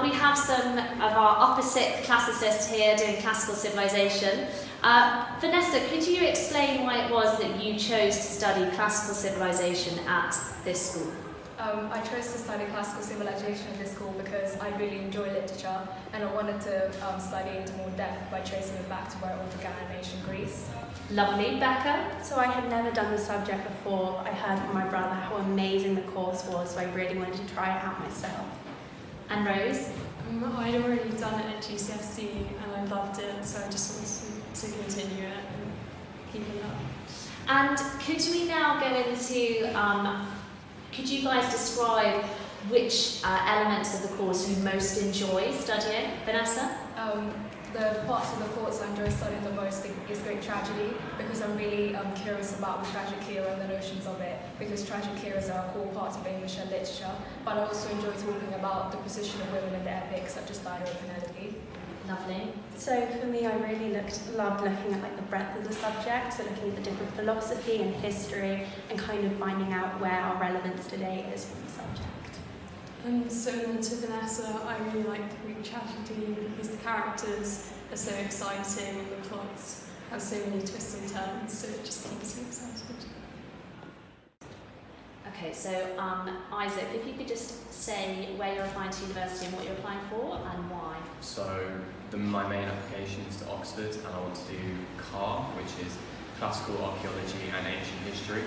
we have some of our opposite classicists here doing classical civilization. Vanessa, could you explain why it was that you chose to study classical civilization at this school? I chose to study classical civilization at this school because I really enjoy literature and I wanted to study into more depth by tracing it back to where it all began in ancient Greece. Lovely. Becca? So I had never done the subject before. I heard from my brother how amazing the course was, so I really wanted to try it out myself. And Rose? I'd already done it at GCSE and I loved it, so I just wanted to continue it and keep it up. And could we now go into, could you guys describe which elements of the course you most enjoy studying? Vanessa? The parts of the course I enjoy studying the most is Greek tragedy because I'm really curious about the tragic era and the notions of it, because tragic eras are a core part of English and literature, but I also enjoy talking about the position of women in the epics such as Dido and Penelope. Lovely. So for me, I really loved looking at the breadth of the subject, so looking at the different philosophy and history and kind of finding out where our relevance today is from the subject. Similar to Vanessa, I really like the Greek tragedy because the characters are so exciting and the plots have so many twists and turns, so it just keeps me excited. Okay, so Isaac, if you could just say where you're applying to university and what you're applying for and why. So my main application is to Oxford and I want to do CAR, which is Classical Archaeology and Ancient History.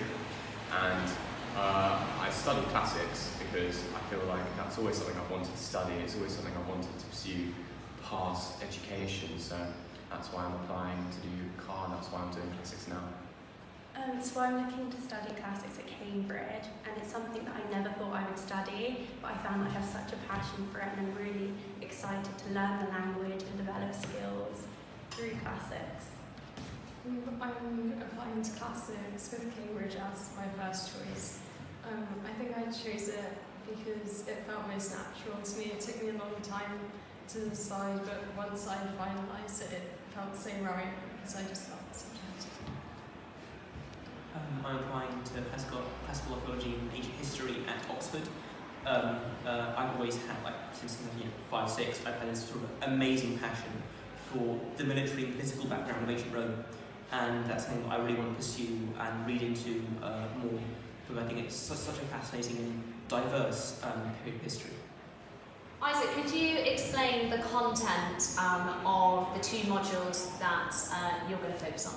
And I study classics because I feel like that's always something I've wanted to study. It's always something I've wanted to pursue past education. So that's why I'm applying to do CAR, and that's why I'm doing classics now. So I'm looking to study classics at Cambridge, and it's something that I never thought I would study, but I found I have such a passion for it and I'm really excited to learn the language and develop skills through classics. I'm applying to classics with Cambridge as my first choice. I think I chose it because it felt most natural to me. It took me a long time to decide, but once I finalised it, it felt so right because I just loved the subject. I'm applying to classical archaeology and ancient history at Oxford. I've always had, since 5, 6, I've had this sort of amazing passion for the military and political background of ancient Rome, and that's something that I really want to pursue and read into more, because I think it's such a fascinating and diverse period of history. Isaac, could you explain the content of the two modules that you're going to focus on?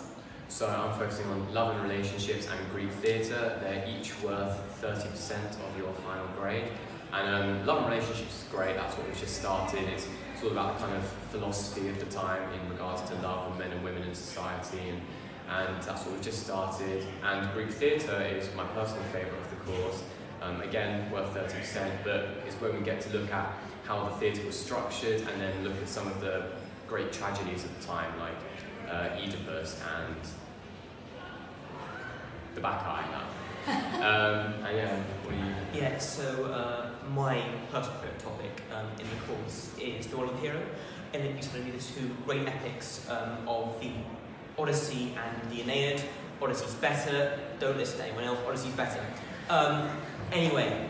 So I'm focusing on love and relationships and Greek theatre. They're each worth 30% of your final grade. And love and relationships is great, that's what we've just started. It's all about the kind of philosophy of the time in regards to love and men and women in society, and that's what we've just started. And Greek theatre is my personal favourite of the course. Again, worth 30%, but it's when we get to look at how the theatre was structured and then look at some of the great tragedies of the time, like Oedipus and the Bacchae. And yeah, what do you... Yeah, so my personal favourite topic in the course is the role of the hero, and it used to be the two great epics of the Odyssey and the Aeneid. Odyssey's better, don't listen to anyone else, Odyssey's better. Anyway,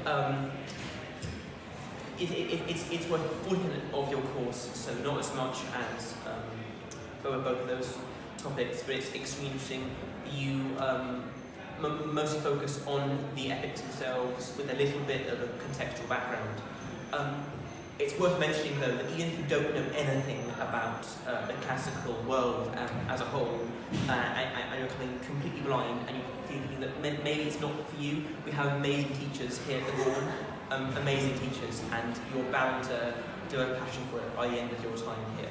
it's worth 40% of your course, so not as much as both of those topics, but it's extremely interesting. You mostly focus on the epics themselves with a little bit of a contextual background. It's worth mentioning though that even if you don't know anything about the classical world as a whole, and you're coming completely blind and you're thinking that maybe it's not for you, we have amazing teachers here at the Vaughan, amazing teachers, and you're bound to have a passion for it by the end of your time here.